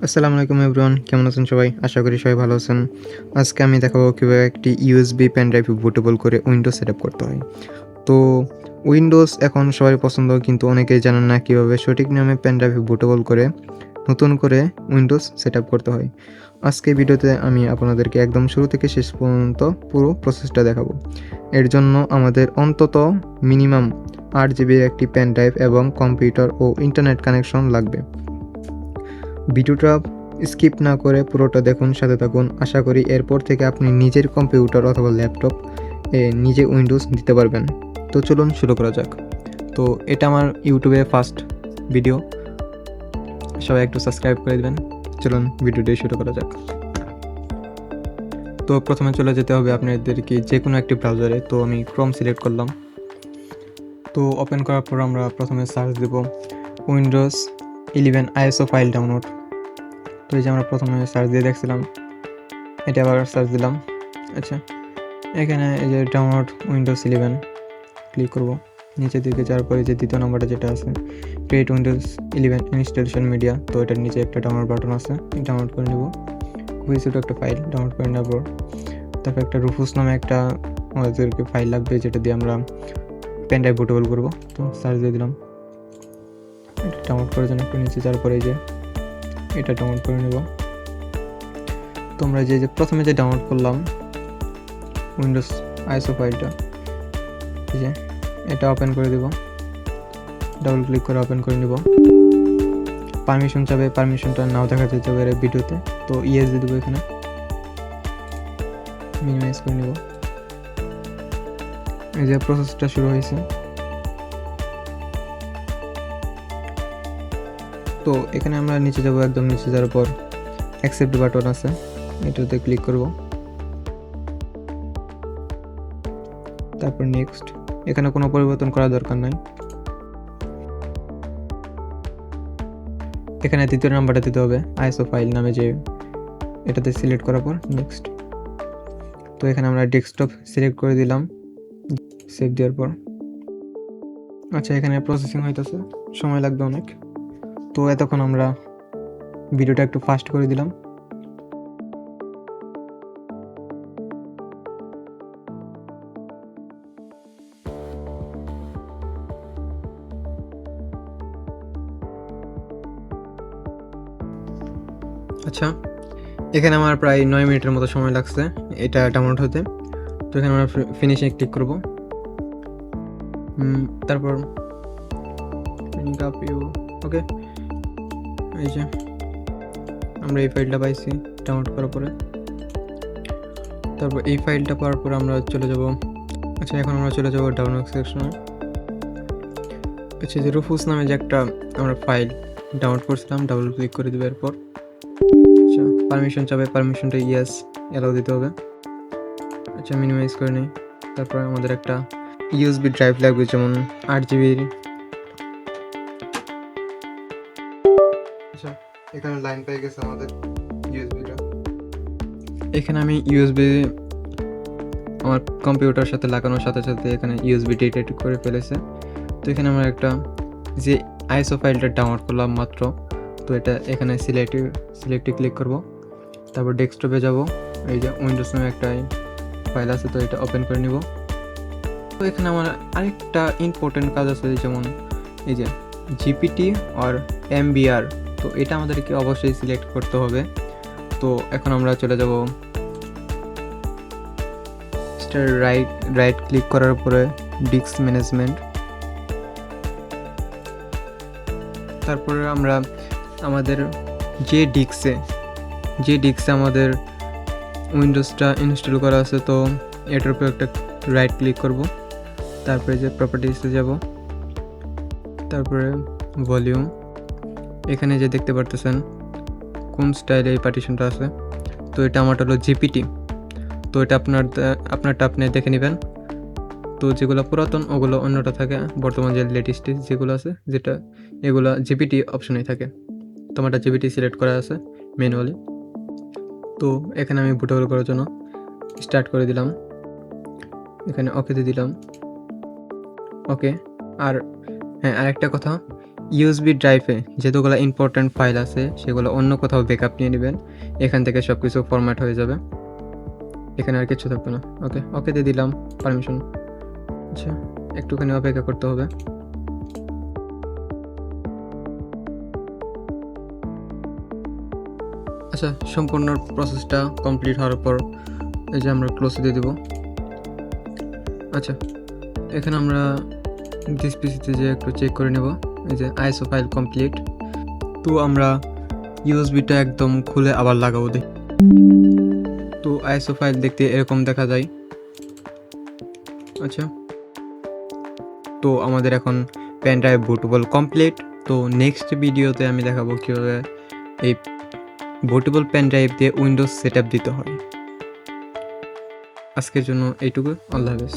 আসসালামু আলাইকুম এভরিওয়ান, কেমন আছেন সবাই? আশা করি সবাই ভালো আছেন। আজকে আমি দেখাবো কীভাবে একটি ইউএসবি পেন ড্রাইভ বুটেবল করে উইন্ডোজ সেটআপ করতে হয়। তো উইন্ডোজ এখন সবাই পছন্দ, কিন্তু অনেকেই জানেন না কীভাবে সঠিক নিয়মে পেন ড্রাইভ বুটেবল করে নতুন করে উইন্ডোজ সেটআপ করতে হয়। আজকে ভিডিওতে আমি আপনাদেরকে একদম শুরু থেকে শেষ পর্যন্ত পুরো প্রসেসটা দেখাবো। এর জন্য আমাদের অন্তত মিনিমাম 8 জিবির একটি পেন ড্রাইভ এবং কম্পিউটার ও ইন্টারনেট কানেকশন লাগবে। ভিডিওটা স্কিপ না করে পুরোটা দেখুন, সাথে থাকুন। আশা করি এরপর থেকে আপনি নিজের কম্পিউটার অথবা ল্যাপটপ নিজে উইন্ডোজ দিতে পারবেন। তো চলুন শুরু করা যাক। তো এটা আমার ইউটিউবে ফার্স্ট ভিডিও, সবাই একটু সাবস্ক্রাইব করে দেবেন। চলুন ভিডিওটি শুরু করা যাক। তো প্রথমে চলে যেতে হবে আপনাদেরকে যে কোনো একটি ব্রাউজারে। তো আমি ক্রোম সিলেক্ট করলাম। তো ওপেন করার পর আমরা প্রথমে সার্চ দেব উইন্ডোজ 11 ISO ফাইল ডাউনলোড। তো এই যে আমরা প্রথমে সার্চ দিয়ে দেখছিলাম, এটা আবার সার্চ দিলাম। আচ্ছা, এখানে এই যে ডাউনলোড উইন্ডোজ 11 ক্লিক করব। নিচের দিকে যাওয়ার পরে যে দ্বিতীয় নম্বরটা যেটা আছে ক্রিয়েট উইন্ডোজ 11 ইনস্টলেশন মিডিয়া, তো এটার নিচে একটা ডাউনলোড বাটন আছে, ডাউনলোড করে নেব। খুবই ছোটো একটা ফাইল ডাউনলোড করে নেব। তারপর একটা রুফুস নামে একটা আমাদেরকে ফাইল লাগবে, যেটা দিয়ে আমরা পেন ড্রাইভ বুটেবল করবো। তো সার্চ দিয়ে দিলাম, এটা ডাউনলোড করার জন্য একটু নিচে যাওয়ার পরে যে এটা ডাউনলোড করে নেব। তোমরা যে প্রথমে যে ডাউনলোড করলাম উইন্ডোজ আইএসও ফাইলটা, এই যে এটা ওপেন করে দেব। ডাবল ক্লিক করে ওপেন করে নেব। পারমিশন চাবে, পারমিশনটা নাও দেখা যেতে পারে ভিডিওতে, তো ইয়েস দিয়ে দেবো। এখানে মিনিমাইজ করে নেব। এই যে প্রসেসটা শুরু হয়েছে। তো এখানে আমরা নিচে যাব, একদম নিচে যাওয়ার পর অ্যাকসেপ্ট বাটন আছে, এটাতে ক্লিক করব। তারপর নেক্সট। এখানে কোনো পরিবর্তন করার দরকার নাই। এখানে তৃতীয় নাম্বারটা দিতে হবে আইএসও ফাইল নামে, যে এটাতে সিলেক্ট করার পর নেক্সট। তো এখানে আমরা ডেস্কটপ সিলেক্ট করে দিলাম, সেভ দেওয়ার পর। আচ্ছা, এখানে প্রসেসিং হইতেছে, সময় লাগবে অনেক। তো এতক্ষণ আমরা ভিডিওটা একটু ফাস্ট করে দিলাম। আচ্ছা, এখানে আমার প্রায় 9 মিনিটের মতো সময় লাগছে এটা ডাউনলোড হতে। তো এখানে আমরা ফিনিশে ক্লিক করব। তারপর ওকে, এই যে আমরা এই ফাইলটা পাইছি ডাউনলোড করার পরে। তারপর এই ফাইলটা পাওয়ার পর আমরা চলে যাব। আচ্ছা, এখন আমরা চলে যাব ডাউনলোড সেকশনে। আচ্ছা, যে রুফুস নামে যে একটা আমরা ফাইল ডাউনলোড করছিলাম, ডাবল ক্লিক করে দেবো। এরপর আচ্ছা, পারমিশন চাবে, পারমিশনটা ইয়েস অ্যালাউ দিতে হবে। আচ্ছা, মিনিমাইজ করে নিই। তারপর আমাদের একটা ইউএসবি ড্রাইভ লাগবে, যেমন 8 জিবির। আচ্ছা, এখানে লাইন পেয়ে গেছে আমাদের ইউএসবিটা। এখানে আমি ইউএসবি আমার কম্পিউটার সাথে লাগানোর সাথে সাথে এখানে ইউএসবি ডিটেক্ট করে ফেলেছে। তো এখানে আমরা একটা যে আইএসও ফাইলটা ডাউনলোড করলাম মাত্র, তো এটা এখানে সিলেক্টে ক্লিক করব। তারপর ডেস্কটপে যাব, এই যে উইন্ডোজ নামে একটা ফাইল আছে, তো এটা ওপেন করে নিব। তো এখানে আমার আরেকটা ইম্পর্টেন্ট কাজ আছে, যেমন এই যে জিপিটি আর এমবিআর, তো এটা আমাদেরকে অবশ্যই সিলেক্ট করতে হবে। তো এখন আমরা চলে যাব রাইট ক্লিক করার পরে ডিস্ক ম্যানেজমেন্ট। তারপরে আমরা আমাদের যে ডিস্কে আমাদের উইন্ডোজটা ইনস্টল করা আছে, তো এটার উপর একটা রাইট ক্লিক করব। তারপরে যে প্রপার্টিসে যাব, তারপরে ভলিউম। এখানে যে দেখতে পারতেছেন কোন স্টাইলে এই পার্টিশনটা আছে, তো এটা আমারটা হলো জিপিটি। তো এটা আপনারটা আপনি দেখে নেবেন। তো যেগুলো পুরাতন ওগুলো অন্যটা থাকে, বর্তমান যে লেটেস্ট যেগুলো আছে এগুলো জিপিটি অপশনেই থাকে। তো আমারটা জিপিটি সিলেক্ট করা আছে ম্যানুয়ালি। তো এখানে আমি বুটেবল করার জন্য স্টার্ট করে দিলাম, এখানে ওকে দিয়ে দিলাম। ওকে। আর হ্যাঁ, আরেকটা কথা, ইউএসবি ড্রাইভে যেগুলো ইম্পর্ট্যান্ট ফাইল আছে সেগুলো অন্য কোথাও ব্যাকআপ নিয়ে নেবেন, এখান থেকে সব কিছু ফরম্যাট হয়ে যাবে, এখানে আর কিছু থাকবে না। ওকে ওকে দিয়ে দিলাম পারমিশন। আচ্ছা একটুখানি অপেক্ষা করতে হবে। আচ্ছা সম্পূর্ণ প্রসেসটা কমপ্লিট হওয়ার পর এই যে আমরা ক্লোজ দিয়ে দেব। আচ্ছা এখানে আমরা দিস পিসিতে যে একটু চেক করে নেব, এই যে আইএসও ফাইল কমপ্লিট। তো আমরা ইউএসবিটা একদম খুলে আবার লাগাবো দেখি। তো আইএসও ফাইল দেখতে এরকম দেখা যায়। আচ্ছা তো আমাদের এখন পেন ড্রাইভ বুটেবল কমপ্লিট। তো নেক্সট ভিডিওতে আমি দেখাবো কীভাবে এই বুটেবল পেন ড্রাইভ দিয়ে উইন্ডোজ সেট দিতে হয়। আজকের জন্য এইটুকু, আল্লাহ হাফেজ।